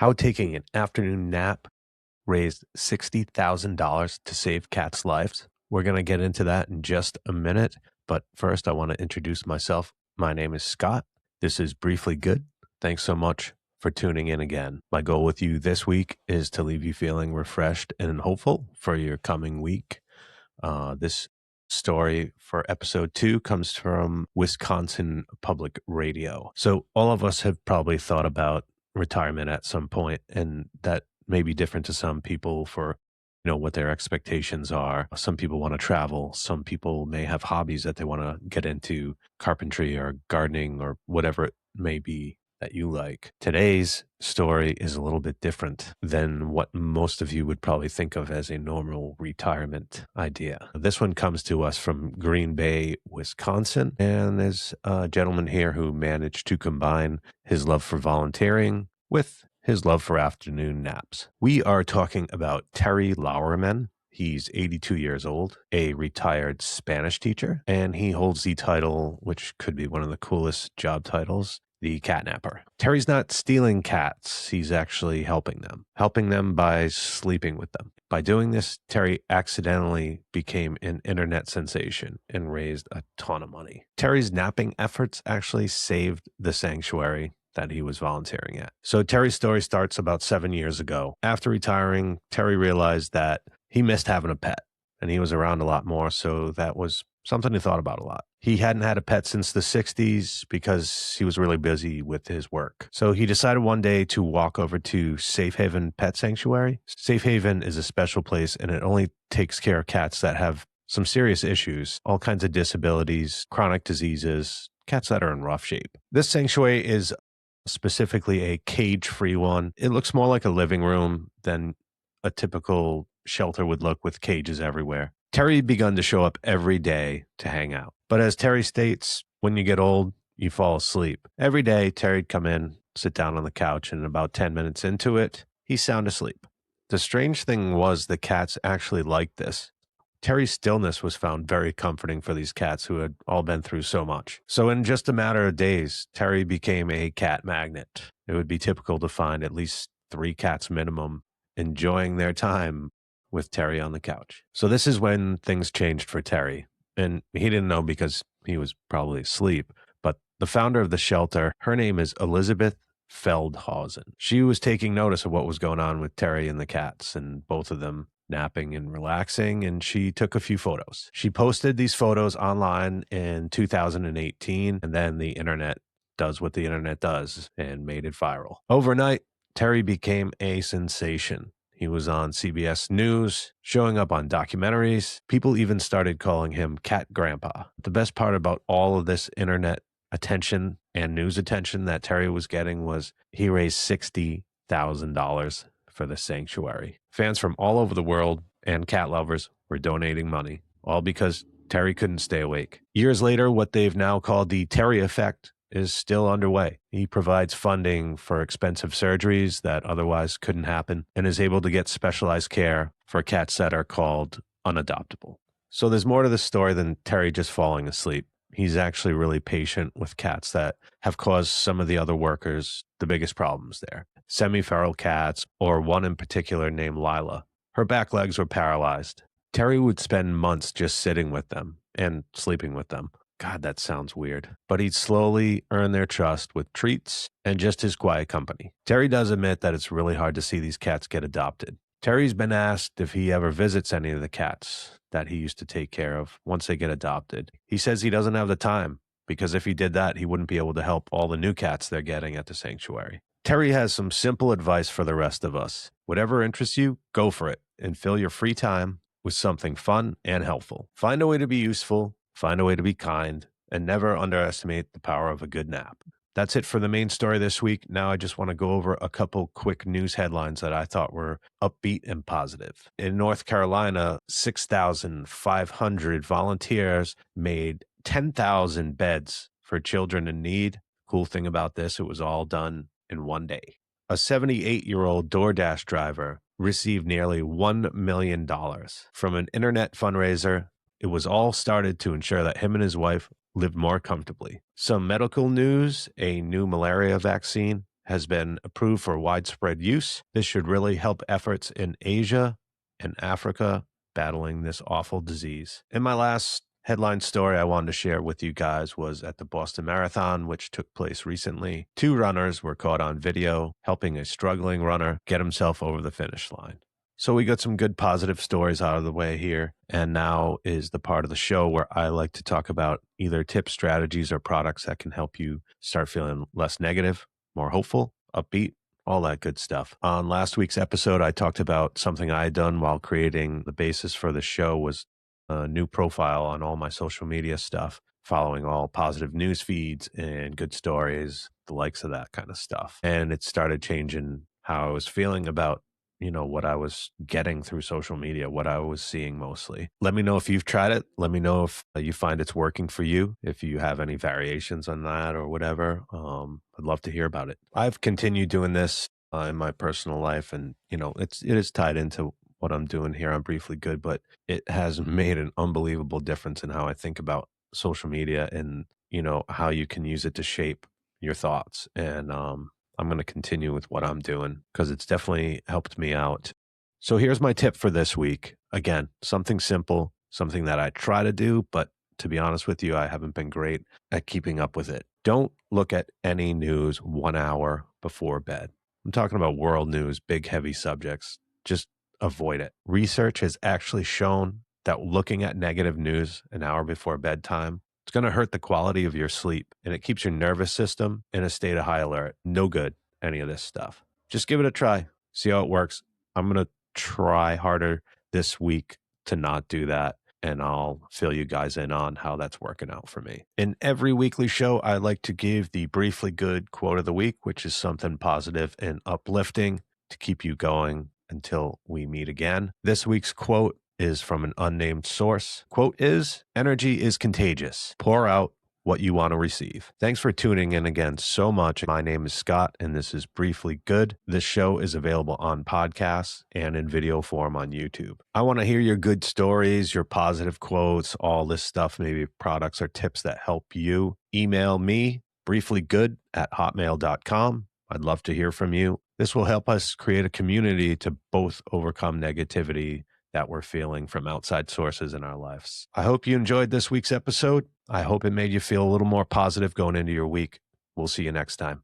How taking an afternoon nap raised $60,000 to save cats' lives. We're going to get into that in just a minute. But first, I want to introduce myself. My name is Scott. This is Briefly Good. Thanks so much for tuning in again. My goal with you this week is to leave you feeling refreshed and hopeful for your coming week. This story for episode 2 comes from Wisconsin Public Radio. So all of us have probably thought about retirement at some point, and that may be different to some people for what their expectations are. Some people want to travel. Some people may have hobbies that they want to get into, carpentry or gardening or whatever it may be that you like. Today's story is a little bit different than what most of you would probably think of as a normal retirement idea. This one comes to us from Green Bay, Wisconsin, and there's a gentleman here who managed to combine his love for volunteering with his love for afternoon naps. We are talking about Terry Lowerman. He's 82 years old, a retired Spanish teacher, and he holds the title, which could be one of the coolest job titles, the catnapper. Terry's not stealing cats. He's actually helping them by sleeping with them. By doing this, Terry accidentally became an internet sensation and raised a ton of money. Terry's napping efforts actually saved the sanctuary that he was volunteering at. So Terry's story starts about 7 years ago. After retiring, Terry realized that he missed having a pet, and he was around a lot more, so that was something he thought about a lot. He hadn't had a pet since the 60s because he was really busy with his work. So he decided one day to walk over to Safe Haven Pet Sanctuary. Safe Haven is a special place, and it only takes care of cats that have some serious issues, all kinds of disabilities, chronic diseases, cats that are in rough shape. This sanctuary is specifically a cage-free one. It looks more like a living room than a typical shelter would look with cages everywhere. Terry begun to show up every day to hang out. But as Terry states, when you get old, you fall asleep. Every day, Terry'd come in, sit down on the couch, and about 10 minutes into it, he's sound asleep. The strange thing was the cats actually liked this. Terry's stillness was found very comforting for these cats who had all been through so much. So in just a matter of days, Terry became a cat magnet. It would be typical to find at least 3 cats minimum enjoying their time with Terry on the couch. So this is when things changed for Terry. And he didn't know because he was probably asleep. But the founder of the shelter, her name is Elizabeth Feldhausen. She was taking notice of what was going on with Terry and the cats, and both of them napping and relaxing, and she took a few photos. She posted these photos online in 2018, and then the internet does what the internet does and made it viral. Overnight, Terry became a sensation. He was on CBS News, showing up on documentaries. People even started calling him Cat Grandpa. The best part about all of this internet attention and news attention that Terry was getting was he raised $60,000 for the sanctuary. Fans from all over the world and cat lovers were donating money, all because Terry couldn't stay awake. Years later, what they've now called the Terry effect is still underway. He provides funding for expensive surgeries that otherwise couldn't happen and is able to get specialized care for cats that are called unadoptable. So there's more to this story than Terry just falling asleep. He's actually really patient with cats that have caused some of the other workers the biggest problems there. Semi-feral cats, or one in particular named Lila. Her back legs were paralyzed. Terry would spend months just sitting with them and sleeping with them. God, that sounds weird. But he'd slowly earn their trust with treats and just his quiet company. Terry does admit that it's really hard to see these cats get adopted. Terry's been asked if he ever visits any of the cats that he used to take care of once they get adopted. He says he doesn't have the time, because if he did that, he wouldn't be able to help all the new cats they're getting at the sanctuary. Terry has some simple advice for the rest of us. Whatever interests you, go for it, and fill your free time with something fun and helpful. Find a way to be useful, find a way to be kind, and never underestimate the power of a good nap. That's it for the main story this week. Now I just want to go over a couple quick news headlines that I thought were upbeat and positive. In North Carolina, 6,500 volunteers made 10,000 beds for children in need. Cool thing about this, it was all done in one day. A 78-year-old DoorDash driver received nearly $1 million from an internet fundraiser. It was all started to ensure that him and his wife lived more comfortably. Some medical news: a new malaria vaccine has been approved for widespread use. This should really help efforts in Asia and Africa battling this awful disease. In my last headline story I wanted to share with you guys was at the Boston Marathon, which took place recently. 2 runners were caught on video helping a struggling runner get himself over the finish line. So we got some good positive stories out of the way here. And now is the part of the show where I like to talk about either tips, strategies, or products that can help you start feeling less negative, more hopeful, upbeat, all that good stuff. On last week's episode, I talked about something I had done while creating the basis for the show was a new profile on all my social media stuff, following all positive news feeds and good stories, the likes of that kind of stuff. And it started changing how I was feeling about what I was getting through social media, what I was seeing mostly. Let me know if you've tried it. Let me know if you find it's working for you, if you have any variations on that or whatever. I'd love to hear about it. I've continued doing this in my personal life, and it is tied into what I'm doing here on Briefly Good, but it has made an unbelievable difference in how I think about social media and how you can use it to shape your thoughts. And I'm going to continue with what I'm doing because it's definitely helped me out. So here's my tip for this week. Again, something simple, something that I try to do, but to be honest with you, I haven't been great at keeping up with it. Don't look at any news 1 hour before bed. I'm talking about world news, big, heavy subjects. Just avoid it. Research has actually shown that looking at negative news an hour before bedtime, it's going to hurt the quality of your sleep, and it keeps your nervous system in a state of high alert. No good, any of this stuff. Just give it a try. See how it works. I'm going to try harder this week to not do that, and I'll fill you guys in on how that's working out for me. In every weekly show, I like to give the Briefly Good quote of the week, which is something positive and uplifting to keep you going until we meet again. This week's quote is from an unnamed source. Quote is, "Energy is contagious. Pour out what you want to receive." Thanks for tuning in again so much. My name is Scott, and this is Briefly Good. This show is available on podcasts and in video form on YouTube. I want to hear your good stories, your positive quotes, all this stuff, maybe products or tips that help you. Email me, brieflygood@hotmail.com. I'd love to hear from you. This will help us create a community to both overcome negativity that we're feeling from outside sources in our lives. I hope you enjoyed this week's episode. I hope it made you feel a little more positive going into your week. We'll see you next time.